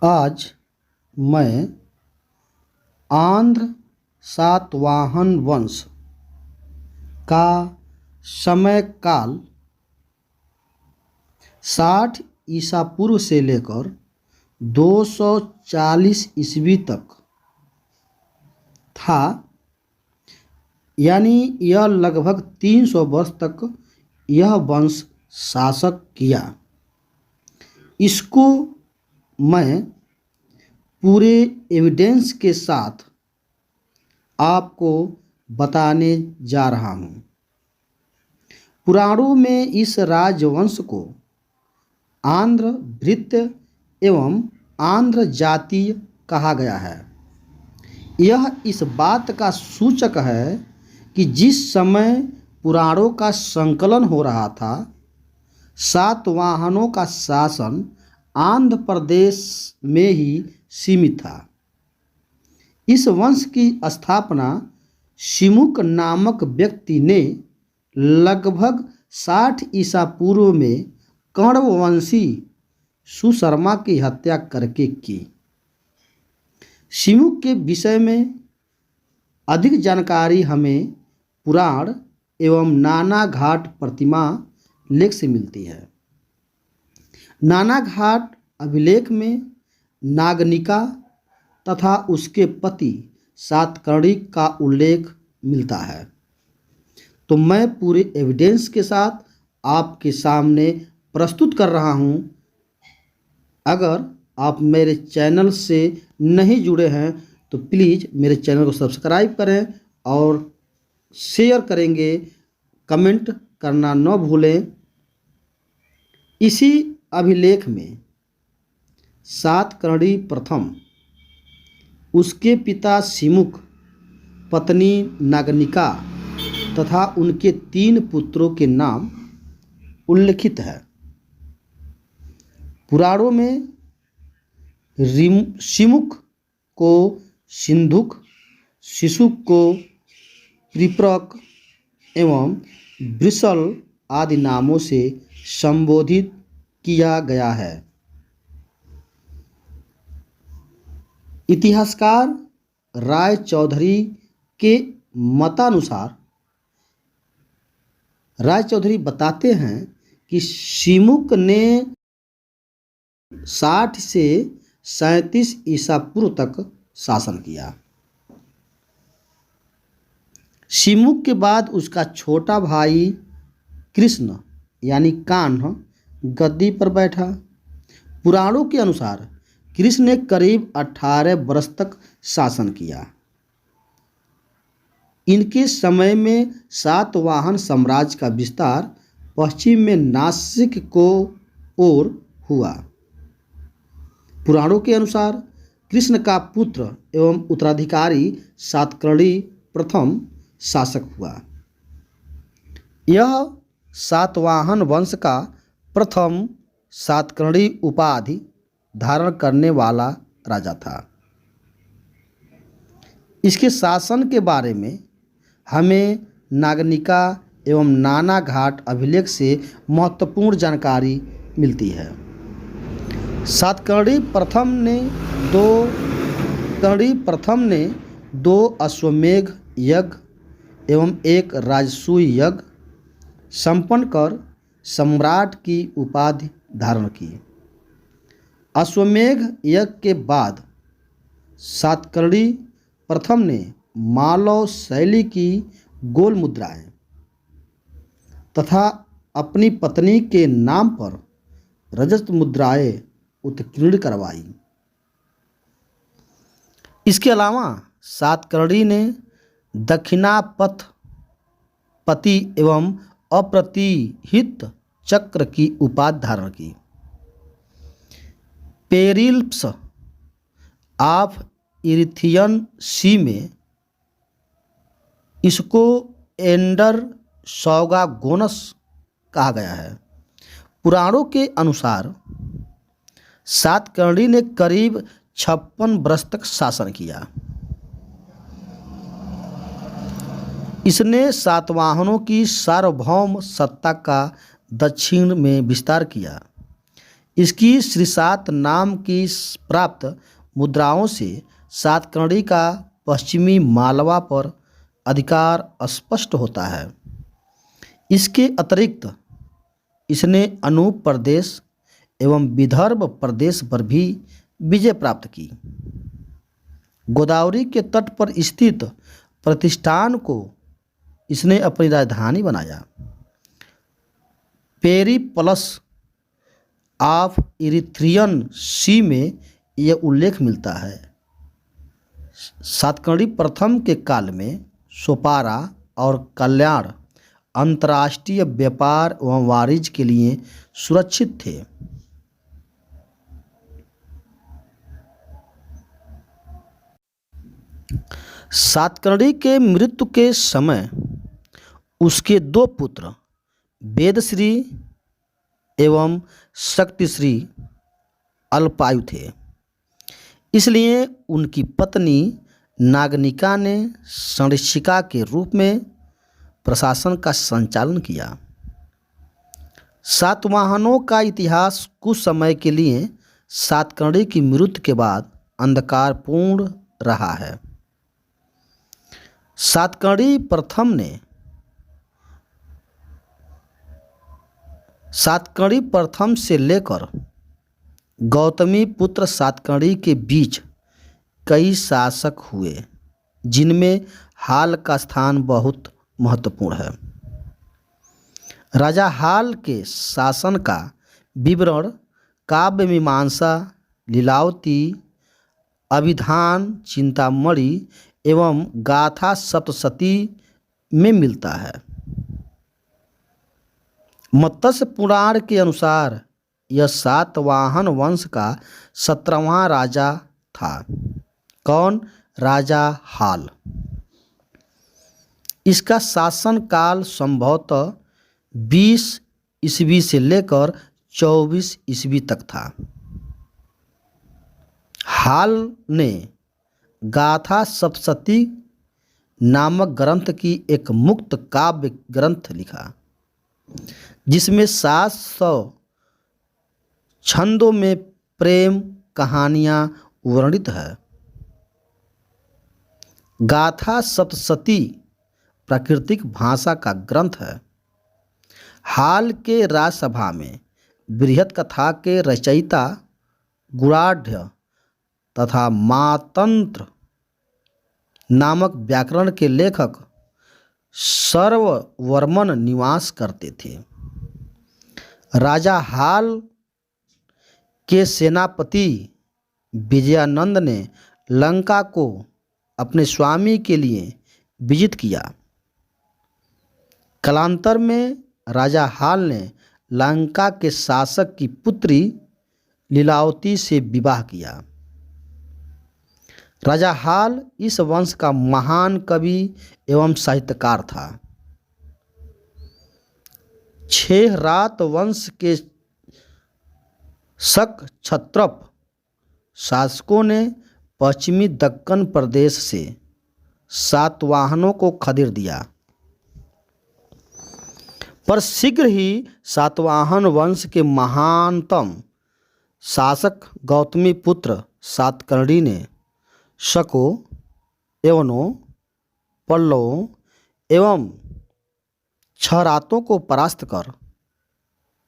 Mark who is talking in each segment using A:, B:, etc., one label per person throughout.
A: आज मैं आंध्र सातवाहन वंश का समय काल 60 ईसा पूर्व से लेकर 240 ईस्वी तक था। यानी यह लगभग 300 वर्ष तक यह वंश शासक किया। इसको मैं पूरे एविडेंस के साथ आपको बताने जा रहा हूँ। पुराणों में इस राजवंश को आंध्र भृत्य एवं आंध्र जातीय कहा गया है। यह इस बात का सूचक है कि जिस समय पुराणों का संकलन हो रहा था, सातवाहनों का शासन आंध्र प्रदेश में ही सीमित था। इस वंश की स्थापना शिमुक नामक व्यक्ति ने लगभग 60 ईसा पूर्व में कण्ववंशी सुशर्मा की हत्या करके की। शिमुक के विषय में अधिक जानकारी हमें पुराण एवं नाना घाट प्रतिमा लेख से मिलती है। नाना घाट अभिलेख में नागनिका तथा उसके पति सातकर्णी का उल्लेख मिलता है। तो मैं पूरे एविडेंस के साथ आपके सामने प्रस्तुत कर रहा हूँ। अगर आप मेरे चैनल से नहीं जुड़े हैं तो प्लीज़ मेरे चैनल को सब्सक्राइब करें और शेयर करेंगे, कमेंट करना न भूलें। इसी अभिलेख में सातकर्णी प्रथम, उसके पिता शिमुक, पत्नी नागनिका तथा उनके 3 पुत्रों के नाम उल्लिखित है। पुराणों में शिमुक को सिंधुक, शिशुक को त्रिप्रक एवं वृषल आदि नामों से संबोधित किया गया है। इतिहासकार राय चौधरी के मतानुसार राय चौधरी बताते हैं कि शिमुक ने 60 से 37 ईसा पूर्व तक शासन किया। शिमुक के बाद उसका छोटा भाई कृष्ण यानी कान्ह गद्दी पर बैठा। पुराणों के अनुसार कृष्ण ने करीब 18 वर्ष तक शासन किया। इनके समय में सातवाहन साम्राज्य का विस्तार पश्चिम में नासिक को ओर हुआ। पुराणों के अनुसार कृष्ण का पुत्र एवं उत्तराधिकारी सातकर्णी प्रथम शासक हुआ। यह सातवाहन वंश का प्रथम सातकर्णी उपाधि धारण करने वाला राजा था। इसके शासन के बारे में हमें नागनिका एवं नाना घाट अभिलेख से महत्वपूर्ण जानकारी मिलती है। सातकर्णी प्रथम ने 2 अश्वमेध यज्ञ एवं 1 राजसूय यज्ञ संपन्न कर सम्राट की उपाधि धारण की। अश्वमेध यज्ञ के बाद सातकर्णी प्रथम ने मालव शैली की गोल मुद्राएं तथा अपनी पत्नी के नाम पर रजत मुद्राएं उत्कीर्ण करवाई। इसके अलावा सातकर्णी ने दक्षिणापथ पति एवं अप्रतिहित चक्र की उपाधि धारण की। पेरिल्स ऑफ इरिथियन सी में इसको एंडर सौगागोनस कहा गया है। पुराणों के अनुसार सातकर्णी ने करीब 56 वर्ष तक शासन किया। इसने सातवाहनों की सार्वभौम सत्ता का दक्षिण में विस्तार किया। इसकी श्री सात नाम की प्राप्त मुद्राओं से सातकर्णी का पश्चिमी मालवा पर अधिकार स्पष्ट होता है। इसके अतिरिक्त इसने अनूप प्रदेश एवं विदर्भ प्रदेश पर भी विजय प्राप्त की। गोदावरी के तट पर स्थित प्रतिष्ठान को इसने अपनी राजधानी बनाया। पेरिप्लस ऑफ इरिथ्रियन सी में यह उल्लेख मिलता है। सातकर्णी प्रथम के काल में सोपारा और कल्याण अंतर्राष्ट्रीय व्यापार एवं वाणिज्य के लिए सुरक्षित थे। सातकर्णी के मृत्यु के समय उसके दो पुत्र वेदश्री एवं शक्तिश्री अल्पायु थे, इसलिए उनकी पत्नी नागनिका ने संरक्षिका के रूप में प्रशासन का संचालन किया। सातवाहनों का इतिहास कुछ समय के लिए सातकर्णी की मृत्यु के बाद अंधकारपूर्ण रहा है। सातकर्णी प्रथम ने सातकर्णी प्रथम से लेकर गौतमी पुत्र सातकर्णी के बीच कई शासक हुए, जिनमें हाल का स्थान बहुत महत्वपूर्ण है। राजा हाल के शासन का विवरण काव्य मीमांसा, लीलावती, अभिधान, चिंतामणि एवं गाथा सप्तशती में मिलता है। मत्स्य पुराण के अनुसार यह सातवाहन वंश का 17वां राजा था। कौन? राजा हाल। इसका शासन काल संभवतः 20 ईस्वी से लेकर 24 ईस्वी तक था। हाल ने गाथा सप्तशती नामक ग्रंथ की एक मुक्त काव्य ग्रंथ लिखा, जिसमें 700 छंदों में प्रेम कहानियां वर्णित है। गाथा सप्तशती प्राकृतिक भाषा का ग्रंथ है। हाल के राजसभा में बृहत कथा के रचयिता गुणाढ़ तथा मातंत्र नामक व्याकरण के लेखक सर्ववर्मन निवास करते थे। राजा हाल के सेनापति विजयानंद ने लंका को अपने स्वामी के लिए विजित किया। कालांतर में राजा हाल ने लंका के शासक की पुत्री लीलावती से विवाह किया। राजा हाल इस वंश का महान कवि एवं साहित्यकार था। 6 रात वंश के शक क्षत्रप शासकों ने पश्चिमी दक्कन प्रदेश से सातवाहनों को खदेड़ दिया, पर शीघ्र ही सातवाहन वंश के महानतम शासक गौतमी पुत्र सातकर्णी ने शकों, यवनों, पल्लवों एवं क्षरातों को परास्त कर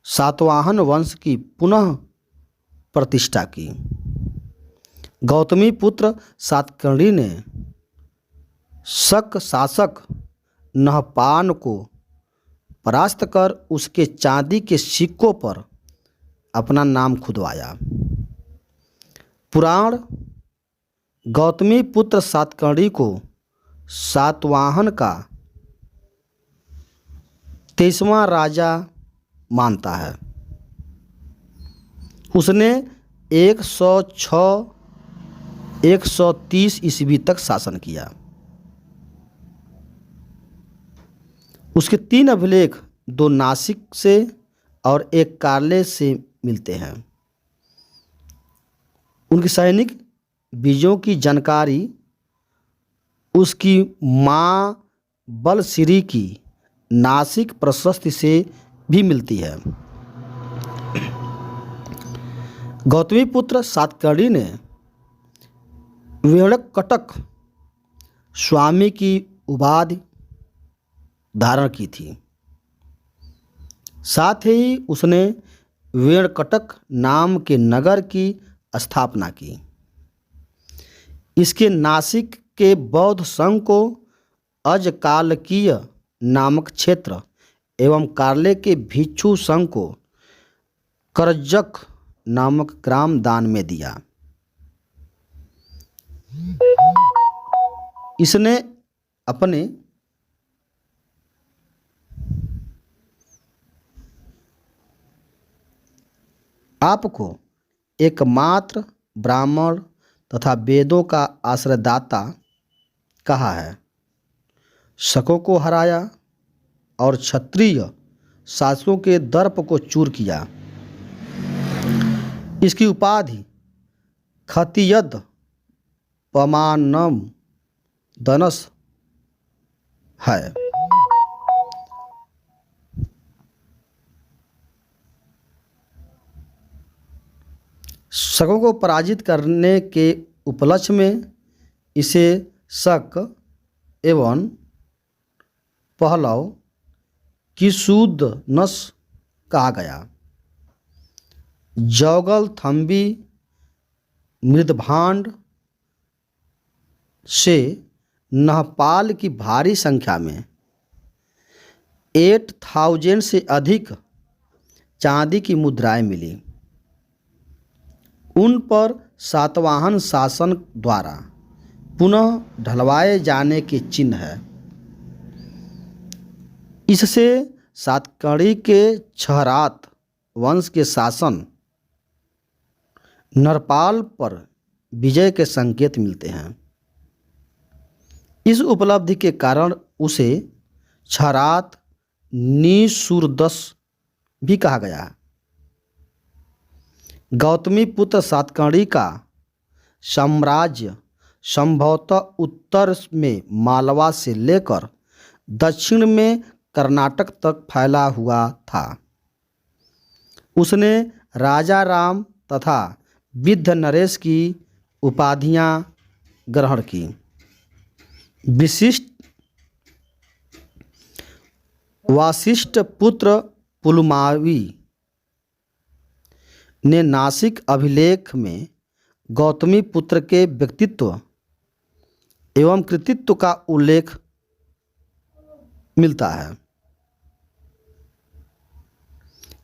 A: सातवाहन वंश की पुनः प्रतिष्ठा की। गौतमी पुत्र सातकर्णी ने शक शासक नहपान को परास्त कर उसके चांदी के सिक्कों पर अपना नाम खुदवाया। पुराण गौतमी पुत्र सातकर्णी को सातवाहन का 23वां राजा मानता है। उसने 106-130 ईस्वी तक शासन किया। उसके 3 अभिलेख 2 नासिक से और 1 कार्ले से मिलते हैं। उनकी सैनिक बीजों की जानकारी उसकी माँ बलश्री की नासिक प्रशस्ति से भी मिलती है। गौतमीपुत्र सातकर्णी ने वेंकटक स्वामी की उपाधि धारण की थी। साथ ही उसने वेंकटक नाम के नगर की स्थापना की। इसके नासिक के बौद्ध संघ को अजकालकीय नामक क्षेत्र एवं कार्ले के भिक्षु संघ को करजक नामक ग्राम दान में दिया। इसने अपने आप को एकमात्र ब्राह्मण तथा वेदों का आश्रयदाता कहा है। शकों को हराया और क्षत्रिय शासकों के दर्प को चूर किया। इसकी उपाधि खतियद पमानम दनस है। शकों को पराजित करने के उपलक्ष्य में इसे शक एवं पहलव की सूदनस कहा गया। जौगल थम्बी मृदभांड से नहपाल की भारी संख्या में 8000 से अधिक चांदी की मुद्राएं मिली। उन पर सातवाहन शासन द्वारा पुनः ढलवाए जाने के चिन्ह है। इससे सातकर्णी के छहरात वंश के शासन नरपाल पर विजय के संकेत मिलते हैं। इस उपलब्धि के कारण उसे छहरात निसूरदस भी कहा गया। गौतमीपुत्र सातकर्णी का साम्राज्य संभवतः उत्तर में मालवा से लेकर दक्षिण में कर्नाटक तक फैला हुआ था। उसने राजा राम तथा विद्य नरेश की उपाधियां ग्रहण की। वासिष्ठ पुत्र पुलमावी ने नासिक अभिलेख में गौतमी पुत्र के व्यक्तित्व एवं कृतित्व का उल्लेख मिलता है।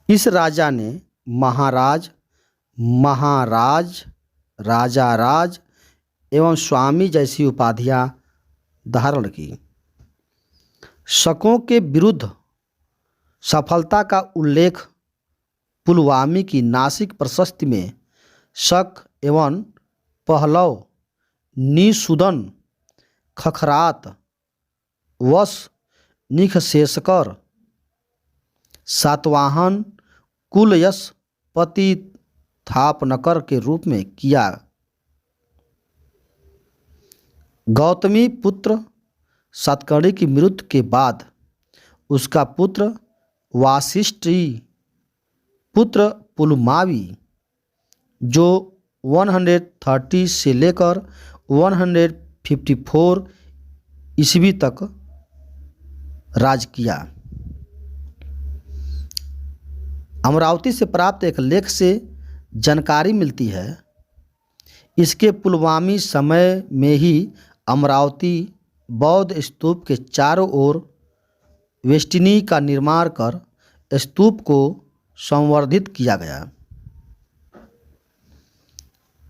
A: इस राजा ने महाराज, राजा राज एवं स्वामी जैसी उपाधियां धारण की। शकों के विरुद्ध सफलता का उल्लेख पुलवामी की नासिक प्रशस्ति में शक एवं पहलव, निषूदन, खखरात, वश, निखशेषकर, सातवाहन, कुलयश, पति थापनकर के रूप में किया। गौतमी पुत्र सातकर्णी की मृत्यु के बाद उसका पुत्र वासिष्ठी पुत्र पुलमावी जो 130 से लेकर 154 ईस्वी तक राज किया। अमरावती से प्राप्त एक लेख से जानकारी मिलती है। इसके पुलवामी समय में ही अमरावती बौद्ध स्तूप के चारों ओर वेष्टिनी का निर्माण कर स्तूप को संवर्धित किया गया।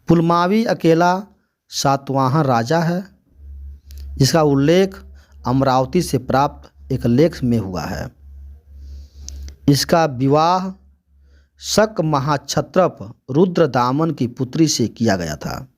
A: पुलमावी अकेला सातवाहन राजा है जिसका उल्लेख अमरावती से प्राप्त एक लेख में हुआ है। इसका विवाह शक महाक्षत्रप रुद्रदामन की पुत्री से किया गया था।